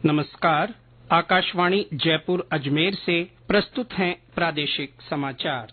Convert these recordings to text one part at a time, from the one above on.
नमस्कार। आकाशवाणी जयपुर अजमेर से प्रस्तुत हैं प्रादेशिक समाचार।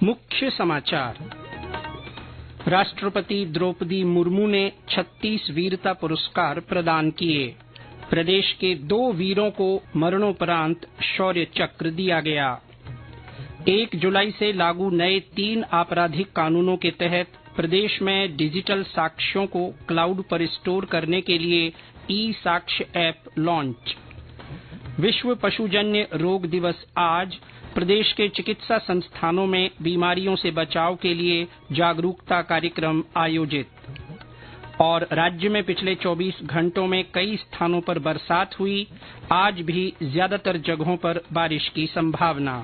मुख्य समाचार। राष्ट्रपति द्रौपदी मुर्मू ने 36 वीरता पुरस्कार प्रदान किए। प्रदेश के 2 वीरों को मरणोपरांत शौर्य चक्र दिया गया। 1 जुलाई से लागू नए 3 आपराधिक कानूनों के तहत प्रदेश में डिजिटल साक्ष्यों को क्लाउड पर स्टोर करने के लिए ई साक्ष्य ऐप लॉन्च। विश्व पशुजन्य रोग दिवस आज। प्रदेश के चिकित्सा संस्थानों में बीमारियों से बचाव के लिए जागरूकता कार्यक्रम आयोजित। और राज्य में पिछले 24 घंटों में कई स्थानों पर बरसात हुई। आज भी ज्यादातर जगहों पर बारिश की संभावना।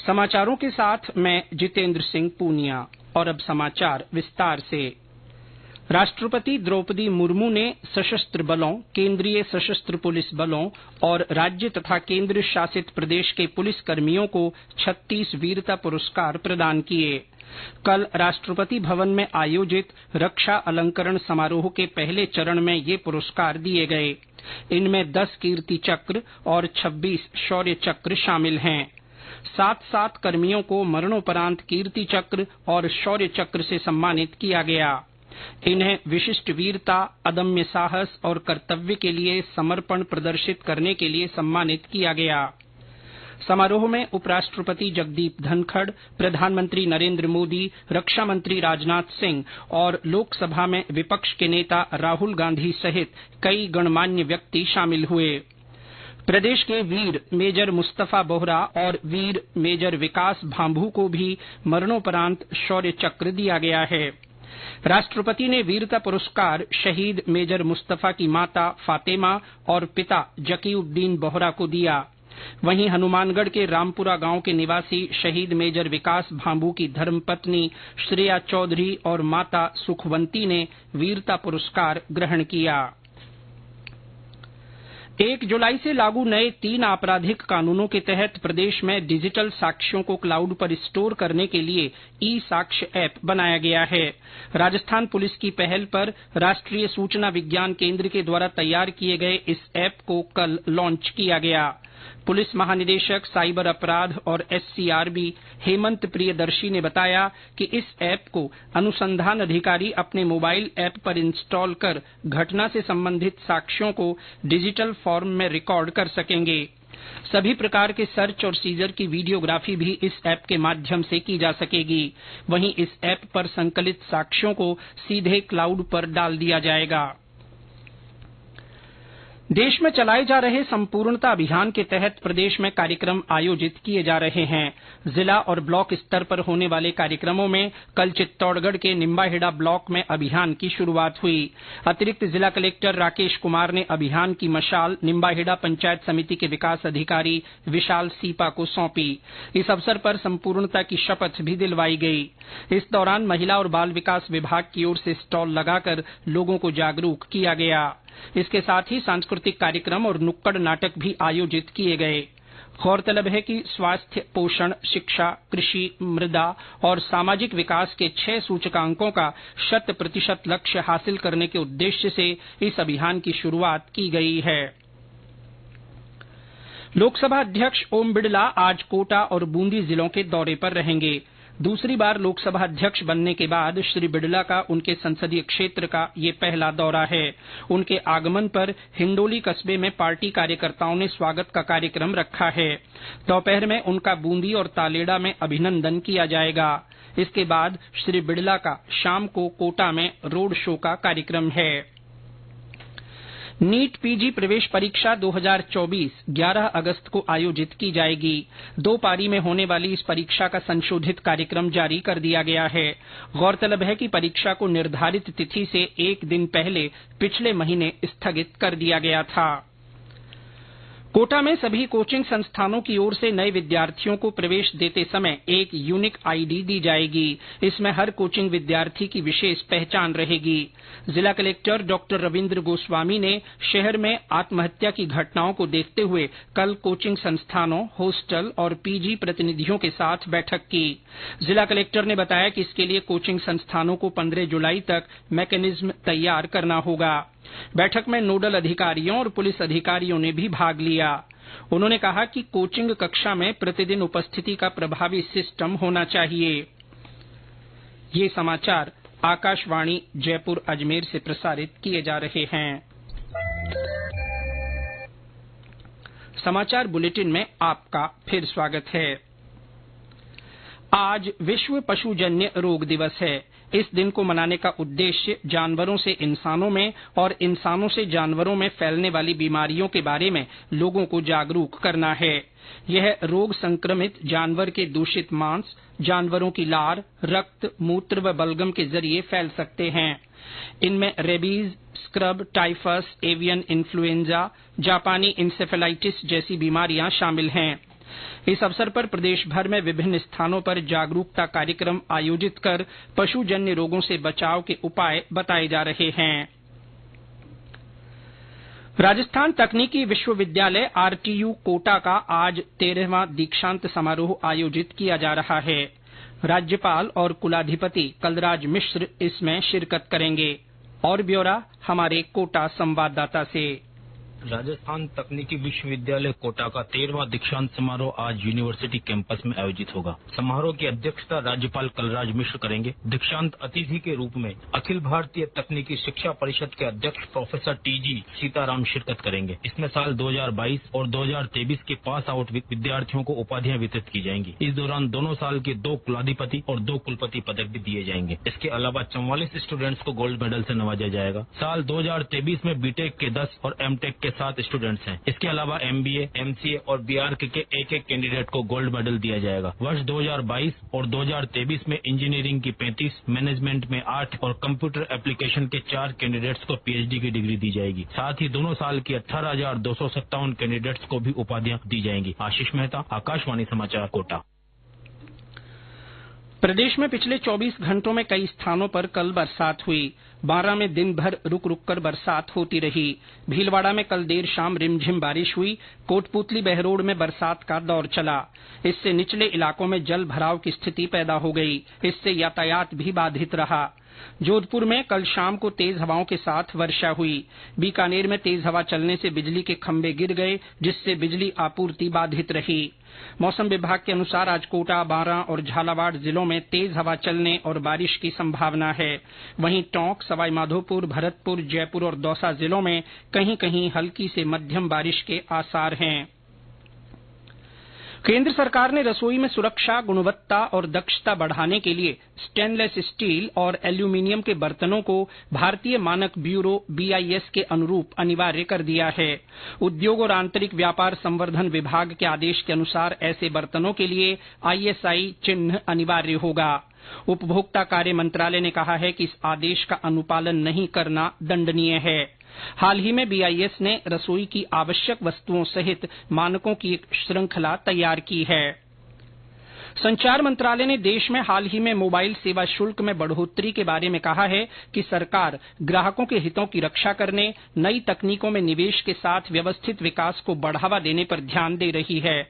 समाचारों के साथ मैं जितेंद्र सिंह पूनिया। और अब समाचार विस्तार से। राष्ट्रपति द्रौपदी मुर्मू ने सशस्त्र बलों, केंद्रीय सशस्त्र पुलिस बलों और राज्य तथा केंद्र शासित प्रदेश के पुलिसकर्मियों को 36 वीरता पुरस्कार प्रदान किए। कल राष्ट्रपति भवन में आयोजित रक्षा अलंकरण समारोह के पहले चरण में ये पुरस्कार दिए गए। इनमें 10 कीर्ति चक्र और 26 शौर्य चक्र शामिल हैं। 7 कर्मियों को मरणोपरांत कीर्ति चक्र और शौर्य चक्र से सम्मानित किया गया। इन्हें विशिष्ट वीरता, अदम्य साहस और कर्तव्य के लिए समर्पण प्रदर्शित करने के लिए सम्मानित किया गया। समारोह में उपराष्ट्रपति जगदीप धनखड़, प्रधानमंत्री नरेंद्र मोदी, रक्षा मंत्री राजनाथ सिंह और लोकसभा में विपक्ष के नेता राहुल गांधी सहित कई गणमान्य व्यक्ति शामिल हुए। प्रदेश के वीर मेजर मुस्तफा बोहरा और वीर मेजर विकास भांभू को भी मरणोपरांत शौर्य चक्र दिया गया है। राष्ट्रपति ने वीरता पुरस्कार शहीद मेजर मुस्तफा की माता फातेमा और पिता जकीउद्दीन बोहरा को दिया। वहीं हनुमानगढ़ के रामपुरा गांव के निवासी शहीद मेजर विकास भांभू की धर्मपत्नी श्रेया चौधरी और माता सुखवंती ने वीरता पुरस्कार ग्रहण किया। 1 जुलाई से लागू नए 3 आपराधिक कानूनों के तहत प्रदेश में डिजिटल साक्ष्यों को क्लाउड पर स्टोर करने के लिए ई साक्ष्य ऐप बनाया गया है। राजस्थान पुलिस की पहल पर राष्ट्रीय सूचना विज्ञान केंद्र के द्वारा तैयार किए गए इस ऐप को कल लॉन्च किया गया। पुलिस महानिदेशक साइबर अपराध और एससीआरबी हेमंत प्रियदर्शी ने बताया कि इस ऐप को अनुसंधान अधिकारी अपने मोबाइल ऐप पर इंस्टॉल कर घटना से संबंधित साक्ष्यों को डिजिटल फॉर्म में रिकॉर्ड कर सकेंगे। सभी प्रकार के सर्च और सीजर की वीडियोग्राफी भी इस ऐप के माध्यम से की जा सकेगी। वहीं इस ऐप पर संकलित साक्ष्यों को सीधे क्लाउड पर डाल दिया जाएगा। देश में चलाए जा रहे संपूर्णता अभियान के तहत प्रदेश में कार्यक्रम आयोजित किए जा रहे हैं। जिला और ब्लॉक स्तर पर होने वाले कार्यक्रमों में कल चित्तौड़गढ़ के निम्बाहेड़ा ब्लॉक में अभियान की शुरुआत हुई। अतिरिक्त जिला कलेक्टर राकेश कुमार ने अभियान की मशाल निम्बाहेड़ा पंचायत समिति के विकास अधिकारी विशाल सीपा को सौंपी। इस अवसर पर संपूर्णता की शपथ भी दिलवाई गई। इस दौरान महिला और बाल विकास विभाग की ओर से स्टॉल लगाकर लोगों को जागरूक किया गया। इसके साथ ही सांस्कृतिक कार्यक्रम और नुक्कड़ नाटक भी आयोजित किए गए। गौरतलब है कि स्वास्थ्य, पोषण, शिक्षा, कृषि, मृदा और सामाजिक विकास के 6 सूचकांकों का 100% लक्ष्य हासिल करने के उद्देश्य से इस अभियान की शुरुआत की गई है। लोकसभा अध्यक्ष ओम बिड़ला आज कोटा और बूंदी जिलों के दौरे पर रहेंगे। दूसरी बार लोकसभा अध्यक्ष बनने के बाद श्री बिड़ला का उनके संसदीय क्षेत्र का ये पहला दौरा है। उनके आगमन पर हिंडोली कस्बे में पार्टी कार्यकर्ताओं ने स्वागत का कार्यक्रम रखा है। दोपहर में उनका बूंदी और तालेड़ा में अभिनंदन किया जाएगा। इसके बाद श्री बिड़ला का शाम को कोटा में रोड शो का कार्यक्रम है। नीट पीजी प्रवेश परीक्षा 2024 11 अगस्त को आयोजित की जाएगी। 2 पारी में होने वाली इस परीक्षा का संशोधित कार्यक्रम जारी कर दिया गया है। गौरतलब है कि परीक्षा को निर्धारित तिथि से 1 दिन पहले पिछले महीने स्थगित कर दिया गया था। कोटा में सभी कोचिंग संस्थानों की ओर से नए विद्यार्थियों को प्रवेश देते समय एक यूनिक आईडी दी जाएगी। इसमें हर कोचिंग विद्यार्थी की विशेष पहचान रहेगी। जिला कलेक्टर डॉ रविन्द्र गोस्वामी ने शहर में आत्महत्या की घटनाओं को देखते हुए कल कोचिंग संस्थानों, हॉस्टल और पीजी प्रतिनिधियों के साथ बैठक की। जिला कलेक्टर ने बताया कि इसके लिए कोचिंग संस्थानों को 15 जुलाई तक मैकेनिज्म तैयार करना होगा। बैठक में नोडल अधिकारियों और पुलिस अधिकारियों ने भी भाग लिया। उन्होंने कहा कि कोचिंग कक्षा में प्रतिदिन उपस्थिति का प्रभावी सिस्टम होना चाहिए। ये समाचार आकाशवाणी जयपुर अजमेर से प्रसारित किए जा रहे हैं। समाचार बुलेटिन में आपका फिर स्वागत है। आज विश्व पशुजन्य रोग दिवस है। इस दिन को मनाने का उद्देश्य जानवरों से इंसानों में और इंसानों से जानवरों में फैलने वाली बीमारियों के बारे में लोगों को जागरूक करना है। यह रोग संक्रमित जानवर के दूषित मांस, जानवरों की लार, रक्त, मूत्र व बलगम के जरिए फैल सकते हैं। इनमें rabies, scrub, typhus, avian influenza, जापानी इंसेफेलाइटिस जैसी बीमारियां शामिल हैं। इस अवसर पर प्रदेश भर में विभिन्न स्थानों पर जागरूकता कार्यक्रम आयोजित कर पशुजन्य रोगों से बचाव के उपाय बताए जा रहे हैं। राजस्थान तकनीकी विश्वविद्यालय आरटीयू कोटा का आज 13वां दीक्षांत समारोह आयोजित किया जा रहा है। राज्यपाल और कुलाधिपति कलराज मिश्र इसमें शिरकत करेंगे। और ब्यौरा हमारे कोटा संवाददाता से। राजस्थान तकनीकी विश्वविद्यालय कोटा का 13वां दीक्षांत समारोह आज यूनिवर्सिटी कैंपस में आयोजित होगा। समारोह की अध्यक्षता राज्यपाल कलराज मिश्र करेंगे। दीक्षांत अतिथि के रूप में अखिल भारतीय तकनीकी शिक्षा परिषद के अध्यक्ष प्रोफेसर टीजी सीताराम शिरकत करेंगे। इसमें साल 2022 और 2023 के पास आउट विद्यार्थियों को उपाधियां वितरित की जाएंगी। इस दौरान दोनों साल के 2 कुलाधिपति और 2 कुलपति पदक भी दिए जाएंगे। इसके अलावा 44 स्टूडेंट्स को गोल्ड मेडल से नवाजा जाएगा। साल 2023 में बीटेक के 10 और एमटेक के 7 स्टूडेंट्स हैं। इसके अलावा एमबीए, एमसीए और बीआरके के एक कैंडिडेट को गोल्ड मेडल दिया जाएगा। वर्ष 2022 और 2023 में इंजीनियरिंग की 35, मैनेजमेंट में 8 और कंप्यूटर एप्लीकेशन के 4 कैंडिडेट्स को पीएचडी की डिग्री दी जाएगी। साथ ही दोनों साल की 18,257 कैंडिडेट्स को भी उपाधियां दी जाएंगी। आशीष मेहता, आकाशवाणी समाचार, कोटा। प्रदेश में पिछले 24 घंटों में कई स्थानों पर कल बरसात हुई। बारां में दिन भर रुक रुक कर बरसात होती रही। भीलवाड़ा में कल देर शाम रिमझिम बारिश हुई। कोटपुतली बहरोड में बरसात का दौर चला। इससे निचले इलाकों में जल भराव की स्थिति पैदा हो गई। इससे यातायात भी बाधित रहा। जोधपुर में कल शाम को तेज हवाओं के साथ वर्षा हुई। बीकानेर में तेज हवा चलने से बिजली के खंभे गिर गए, जिससे बिजली आपूर्ति बाधित रही। मौसम विभाग के अनुसार आज कोटा, बारां और झालावाड़ जिलों में तेज हवा चलने और बारिश की संभावना है। वहीं टोंक, सवाईमाधोपुर, भरतपुर, जयपुर और दौसा जिलों में कहीं कहीं हल्की से मध्यम बारिश के आसार हैं। केंद्र सरकार ने रसोई में सुरक्षा, गुणवत्ता और दक्षता बढ़ाने के लिए स्टेनलेस स्टील और एल्यूमीनियम के बर्तनों को भारतीय मानक ब्यूरो बीआईएस के अनुरूप अनिवार्य कर दिया है। उद्योग और आंतरिक व्यापार संवर्धन विभाग के आदेश के अनुसार ऐसे बर्तनों के लिए आईएसआई चिन्ह अनिवार्य होगा। उपभोक्ता कार्य मंत्रालय ने कहा है कि इस आदेश का अनुपालन नहीं करना दंडनीय है। हाल ही में बीआईएस ने रसोई की आवश्यक वस्तुओं सहित मानकों की एक श्रृंखला तैयार की है। संचार मंत्रालय ने देश में हाल ही में मोबाइल सेवा शुल्क में बढ़ोतरी के बारे में कहा है कि सरकार ग्राहकों के हितों की रक्षा करने, नई तकनीकों में निवेश के साथ व्यवस्थित विकास को बढ़ावा देने पर ध्यान दे रही है।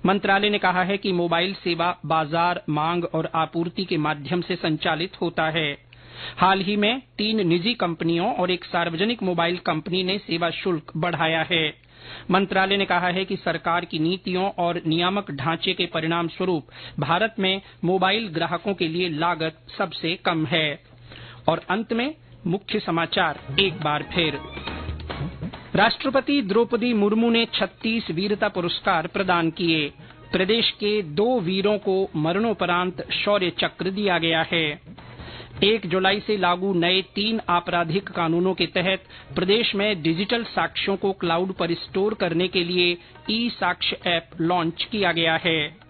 मंत्रालय ने कहा है कि मोबाइल सेवा बाजार, मांग और आपूर्ति के माध्यम से संचालित होता है। हाल ही में 3 निजी कंपनियों और एक सार्वजनिक मोबाइल कंपनी ने सेवा शुल्क बढ़ाया है। मंत्रालय ने कहा है कि सरकार की नीतियों और नियामक ढांचे के परिणाम स्वरूप भारत में मोबाइल ग्राहकों के लिए लागत सबसे कम है। और अंत में मुख्य समाचार एक बार फिर। राष्ट्रपति द्रौपदी मुर्मू ने 36 वीरता पुरस्कार प्रदान किए। प्रदेश के 2 वीरों को मरणोपरांत शौर्य चक्र दिया गया है। 1 जुलाई से लागू नए 3 आपराधिक कानूनों के तहत प्रदेश में डिजिटल साक्ष्यों को क्लाउड पर स्टोर करने के लिए ई साक्ष्य ऐप लॉन्च किया गया है।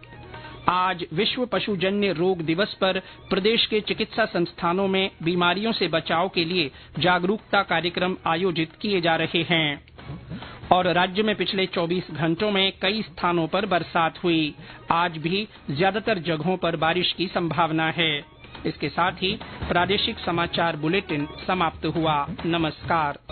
आज विश्व पशुजन्य रोग दिवस पर प्रदेश के चिकित्सा संस्थानों में बीमारियों से बचाव के लिए जागरूकता कार्यक्रम आयोजित किए जा रहे हैं। और राज्य में पिछले 24 घंटों में कई स्थानों पर बरसात हुई। आज भी ज्यादातर जगहों पर बारिश की संभावना है। इसके साथ ही प्रादेशिक समाचार बुलेटिन समाप्त हुआ। नमस्कार।